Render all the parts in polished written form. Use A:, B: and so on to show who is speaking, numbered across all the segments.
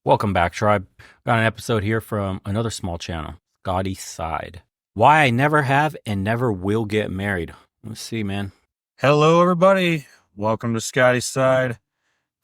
A: Welcome back, Tribe. Got an episode here from another small channel, Scotty Side. Why I never have and never will get married. Let's see, man.
B: Hello, everybody. Welcome to Scotty's Side.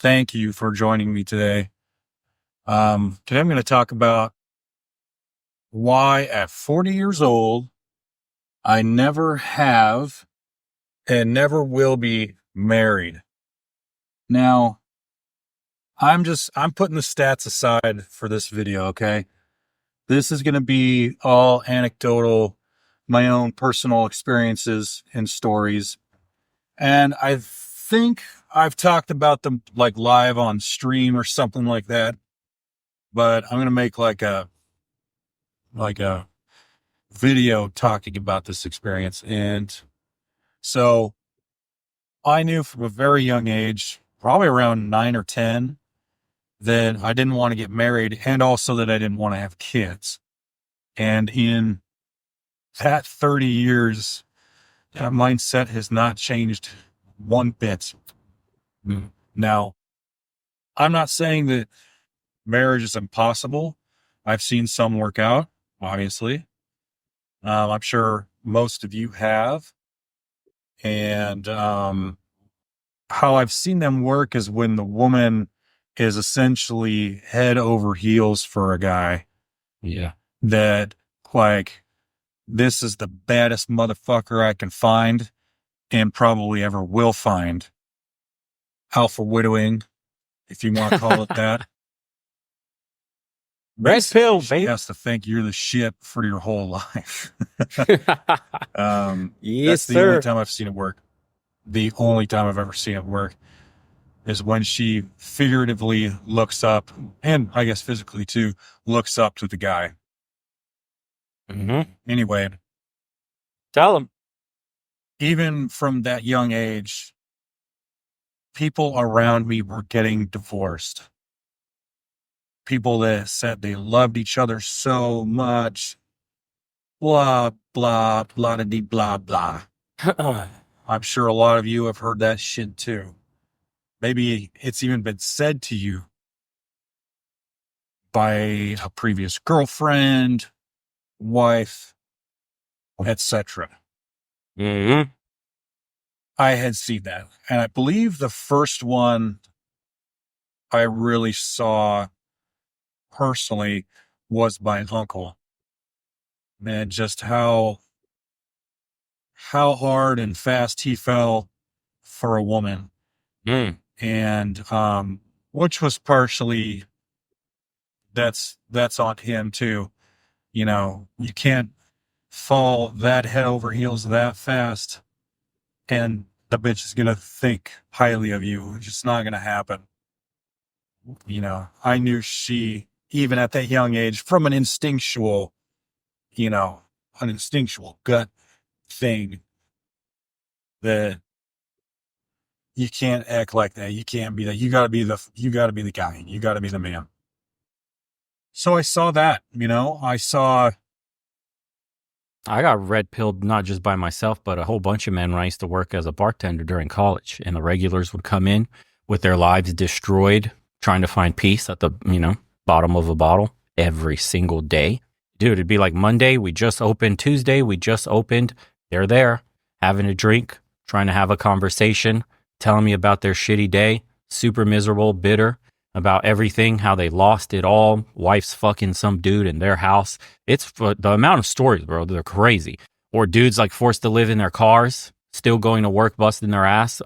B: Thank you for joining me today. Today I'm going to talk about why at 40 years old, I never have and never will be married. Now, I'm putting the stats aside for this video, okay? This is going to be all anecdotal, my own personal experiences and stories. And I think I've talked about them like live on stream or something like that. But I'm going to make like a video talking about this experience. And so I knew from a very young age, probably around 9 or 10, that I didn't want to get married and also that I didn't want to have kids. And in that 30 years, that mindset has not changed one bit. Now, I'm not saying that marriage is impossible. I've seen some work out, obviously. I'm sure most of you have. And how I've seen them work is when the woman is essentially head over heels for a guy.
A: Yeah.
B: That, like, this is the baddest motherfucker I can find and probably ever will find. Alpha widowing, if you want to call it that.
A: Red pill,
B: She
A: baby.
B: has to think you're the shit for your whole life.
A: Yes,
B: That's the
A: sir.
B: only time I've seen it work. The only time I've ever seen it work is when she figuratively looks up, and I guess physically too, looks up to the guy.
A: Mm-hmm.
B: Anyway,
A: Tell him.
B: even from that young age, people around me were getting divorced. People that said they loved each other so much. Blah, blah, blah-de-dee, blah, blah. I'm sure a lot of you have heard that shit too. Maybe it's even been said to you by a previous girlfriend, wife, etc.
A: Mm-hmm.
B: I had seen that. And I believe the first one I really saw personally was my uncle. Man, just how hard and fast he fell for a woman.
A: Mm.
B: And which was partially that's on him too. You know, you can't fall that head over heels that fast and the bitch is gonna think highly of you. It's just not gonna happen. You know, I knew she, even at that young age, from an instinctual gut thing, that you can't act like that. You can't be that. You gotta be the guy. You gotta be the man. So I saw that,
A: I got red pilled not just by myself, but a whole bunch of men when I used to work as a bartender during college. And the regulars would come in with their lives destroyed, trying to find peace at the, bottom of a bottle every single day. Dude, it'd be like Monday, we just opened. Tuesday, we just opened. They're there having a drink, trying to have a conversation, telling me about their shitty day, super miserable, bitter about everything, how they lost it all. Wife's fucking some dude in their house. It's the amount of stories, bro. They're crazy. Or dudes like forced to live in their cars, still going to work, busting their ass.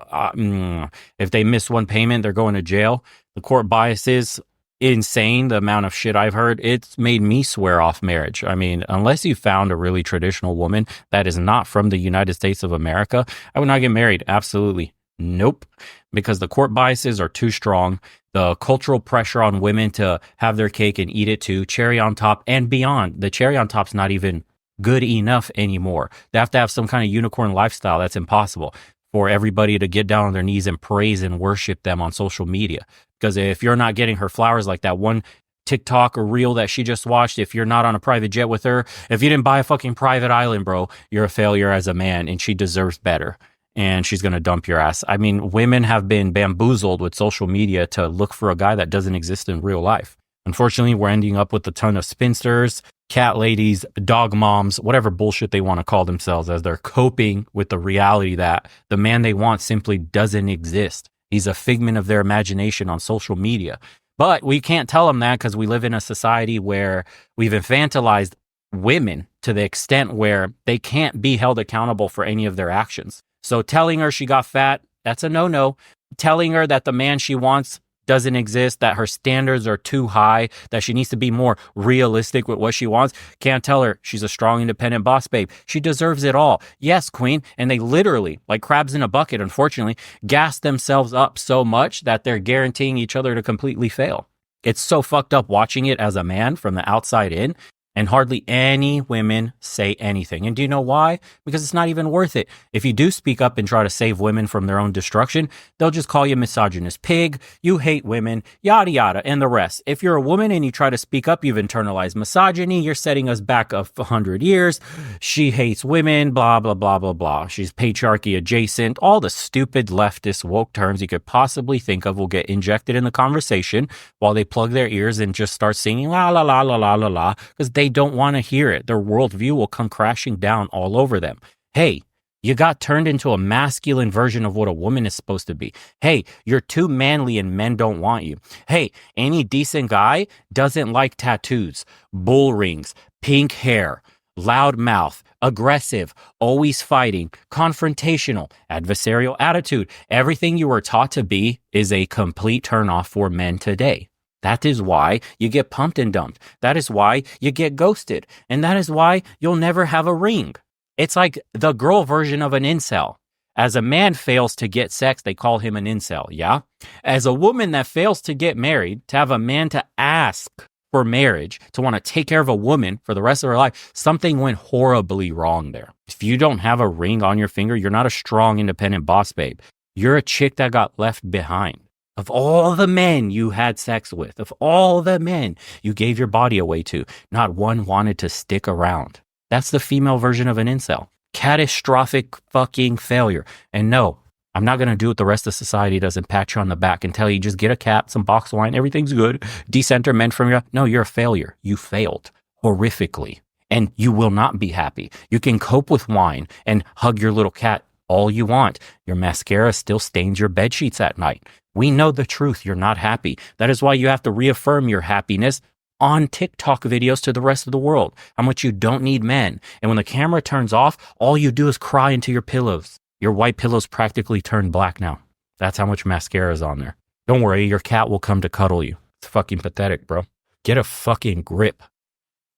A: If they miss one payment, they're going to jail. The court bias is insane. The amount of shit I've heard, it's made me swear off marriage. I mean, unless you found a really traditional woman that is not from the United States of America, I would not get married. Absolutely. Nope. Because the court biases are too strong. The cultural pressure on women to have their cake and eat it too, cherry on top and beyond. The cherry on top's not even good enough anymore. They have to have some kind of unicorn lifestyle. That's impossible for everybody to get down on their knees and praise and worship them on social media. Because if you're not getting her flowers like that one TikTok or reel that she just watched, if you're not on a private jet with her, if you didn't buy a fucking private island, bro, you're a failure as a man and she deserves better. And she's going to dump your ass. I mean, women have been bamboozled with social media to look for a guy that doesn't exist in real life. Unfortunately, we're ending up with a ton of spinsters, cat ladies, dog moms, whatever bullshit they want to call themselves, as they're coping with the reality that the man they want simply doesn't exist. He's a figment of their imagination on social media. But we can't tell them that because we live in a society where we've infantilized women to the extent where they can't be held accountable for any of their actions. So telling her she got fat, that's a no-no. Telling her that the man she wants doesn't exist, that her standards are too high, that she needs to be more realistic with what she wants. Can't tell her she's a strong, independent boss babe. She deserves it all. Yes, queen. And they literally, like crabs in a bucket, unfortunately, gas themselves up so much that they're guaranteeing each other to completely fail. It's so fucked up watching it as a man from the outside in. And hardly any women say anything. And do you know why? Because it's not even worth it. If you do speak up and try to save women from their own destruction, they'll just call you misogynist pig, you hate women, yada yada, and the rest. If you're a woman and you try to speak up, you've internalized misogyny, you're setting us back 100 years. She hates women, blah, blah, blah, blah, blah. She's patriarchy adjacent. All the stupid leftist woke terms you could possibly think of will get injected in the conversation while they plug their ears and just start singing la la la la la la la, because they don't want to hear it. Their worldview will come crashing down all over them. Hey, you got turned into a masculine version of what a woman is supposed to be. Hey, you're too manly and men don't want you. Hey, any decent guy doesn't like tattoos, bull rings, pink hair, loud mouth, aggressive, always fighting, confrontational, adversarial attitude. Everything you were taught to be is a complete turnoff for men today. That is why you get pumped and dumped. That is why you get ghosted. And that is why you'll never have a ring. It's like the girl version of an incel. As a man fails to get sex, they call him an incel, yeah? As a woman that fails to get married, to have a man to ask for marriage, to want to take care of a woman for the rest of her life, something went horribly wrong there. If you don't have a ring on your finger, you're not a strong, independent boss babe. You're a chick that got left behind. Of all the men you had sex with, of all the men you gave your body away to, not one wanted to stick around. That's the female version of an incel. Catastrophic fucking failure. And no, I'm not going to do what the rest of society does and pat you on the back and tell you just get a cat, some box wine, everything's good, decenter men from you. No, you're a failure. You failed horrifically. And you will not be happy. You can cope with wine and hug your little cat all you want. Your mascara still stains your bed sheets at night. We know the truth. You're not happy. That is why you have to reaffirm your happiness on TikTok videos to the rest of the world. How much you don't need men. And when the camera turns off, all you do is cry into your pillows. Your white pillows practically turn black now. That's how much mascara is on there. Don't worry, your cat will come to cuddle you. It's fucking pathetic, bro. Get a fucking grip.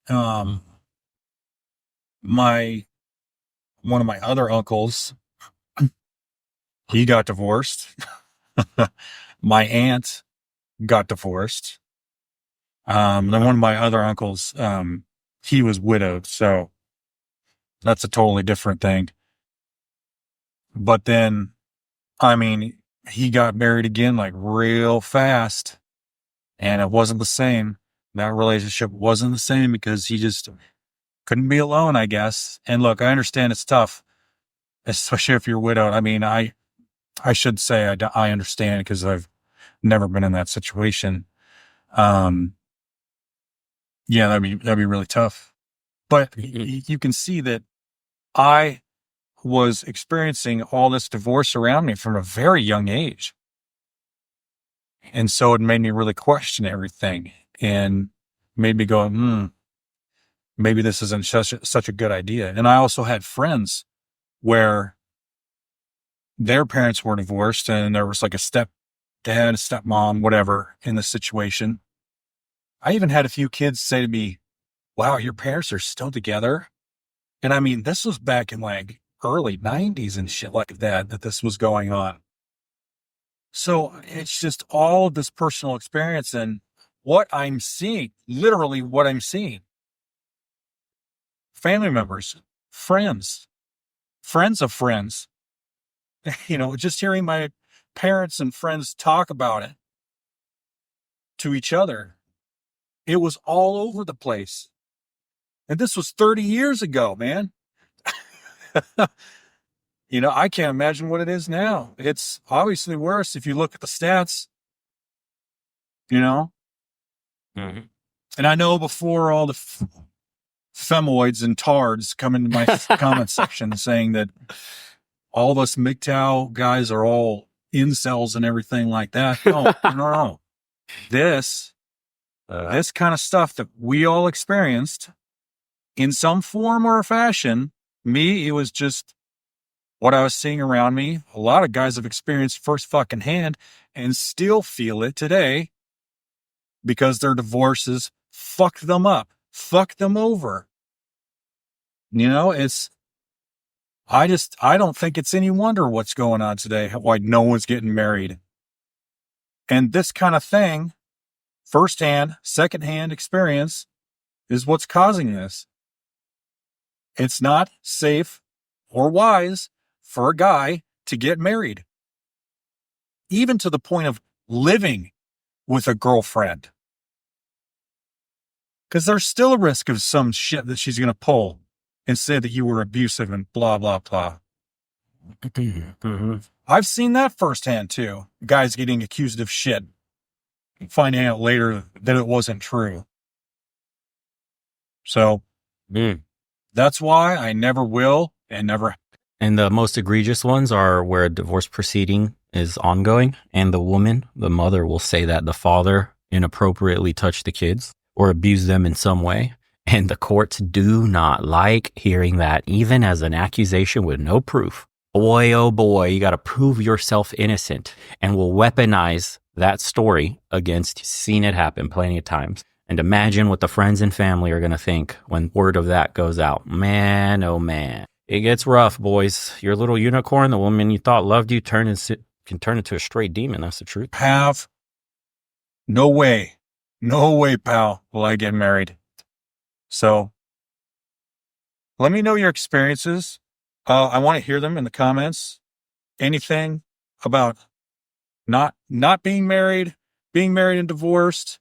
B: One of my other uncles, he got divorced. My aunt got divorced. Then one of my other uncles, he was widowed, so that's a totally different thing. But then, I mean, he got married again like real fast, and it wasn't the same. That relationship wasn't the same because he just couldn't be alone, I guess. And look, I understand it's tough, especially if you're widowed. I mean, I should say I understand because I've never been in that situation. Yeah, that'd be really tough. But you can see that I was experiencing all this divorce around me from a very young age. And so it made me really question everything and made me go, maybe this isn't such a good idea. And I also had friends where their parents were divorced and there was like a stepdad, a stepmom, whatever in the situation. I even had a few kids say to me, wow, your parents are still together. And I mean, this was back in like early 90s and shit like that this was going on. So it's just all of this personal experience and what I'm seeing, literally what I'm seeing. Family members, friends of friends, just hearing my parents and friends talk about it to each other. It was all over the place. And this was 30 years ago, man. I can't imagine what it is now. It's obviously worse if you look at the stats.
A: Mm-hmm.
B: And I know before all the femoids and tards come into my comment section saying that all of us MGTOW guys are all incels and everything like that. No. This kind of stuff that we all experienced in some form or fashion, me, it was just what I was seeing around me. A lot of guys have experienced first fucking hand and still feel it today because their divorces fucked them up, fucked them over. You know, I don't think it's any wonder what's going on today, why no one's getting married. And this kind of thing, firsthand, secondhand experience is what's causing this. It's not safe or wise for a guy to get married, even to the point of living with a girlfriend. Because there's still a risk of some shit that she's going to pull and say that you were abusive and blah, blah, blah.
A: Mm-hmm.
B: I've seen that firsthand too. Guys getting accused of shit, finding out later that it wasn't true. So that's why I never will and never.
A: And the most egregious ones are where a divorce proceeding is ongoing and the woman, the mother, will say that the father inappropriately touched the kids or abused them in some way. And the courts do not like hearing that, even as an accusation with no proof. Boy, oh boy, you got to prove yourself innocent, and will weaponize that story against. Seen it happen plenty of times. And imagine what the friends and family are going to think when word of that goes out. Man, oh man. It gets rough, boys. Your little unicorn, the woman you thought loved you, can turn into a straight demon. That's the truth.
B: No way, pal, will I get married. So let me know your experiences. I want to hear them in the comments. Anything about not being married and divorced,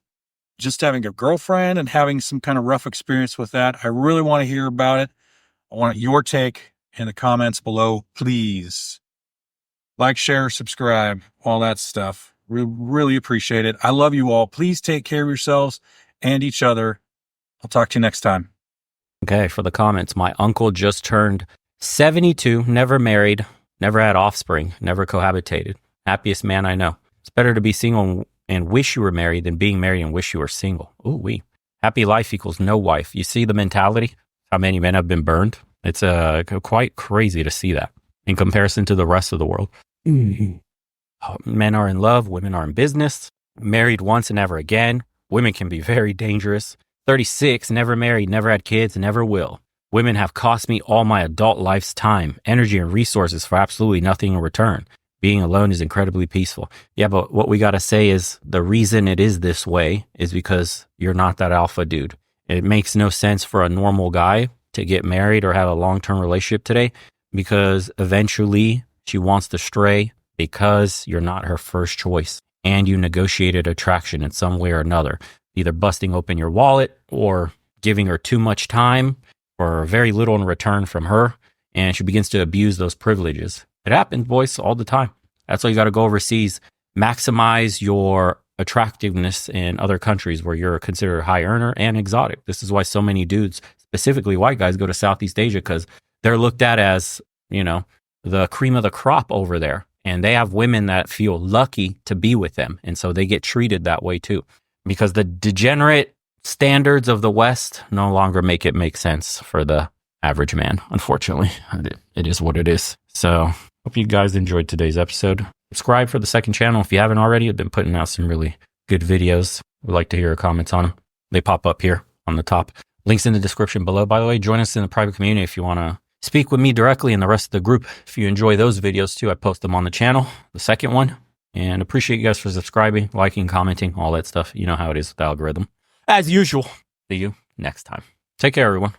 B: just having a girlfriend and having some kind of rough experience with that. I really want to hear about it. I want your take in the comments below, please. Like, share, subscribe, all that stuff. We really appreciate it. I love you all. Please take care of yourselves and each other. I'll talk to you next time.
A: Okay, for the comments, my uncle just turned 72, never married, never had offspring, never cohabitated. Happiest man I know. It's better to be single and wish you were married than being married and wish you were single. Ooh wee. Happy life equals no wife. You see the mentality? How many men have been burned? It's quite crazy to see that in comparison to the rest of the world. Men are in love, women are in business. Married once and never again. Women can be very dangerous. 36, never married, never had kids, never will. Women have cost me all my adult life's time, energy, and resources for absolutely nothing in return. Being alone is incredibly peaceful. Yeah, but what we got to say is the reason it is this way is because you're not that alpha dude. It makes no sense for a normal guy to get married or have a long-term relationship today because eventually she wants to stray because you're not her first choice and you negotiated attraction in some way or another, either busting open your wallet or giving her too much time or very little in return from her, and she begins to abuse those privileges. It happens, boys, all the time. That's why you got to go overseas, maximize your attractiveness in other countries where you're considered a high earner and exotic. This is why so many dudes, specifically white guys, go to Southeast Asia because they're looked at as, you know, the cream of the crop over there. And they have women that feel lucky to be with them. And so they get treated that way too. Because the degenerate standards of the West no longer make sense for the average man, unfortunately. It is what it is. So hope you guys enjoyed today's episode. Subscribe for the second channel if you haven't already. I've been putting out some really good videos. We'd like to hear your comments on them. They pop up here on the top. Links in the description below. By the way, join us in the private community if you want to speak with me directly and the rest of the group. If you enjoy those videos too, I post them on the channel, the second one. And appreciate you guys for subscribing, liking, commenting, all that stuff. You know how it is with the algorithm. As usual, see you next time. Take care, everyone.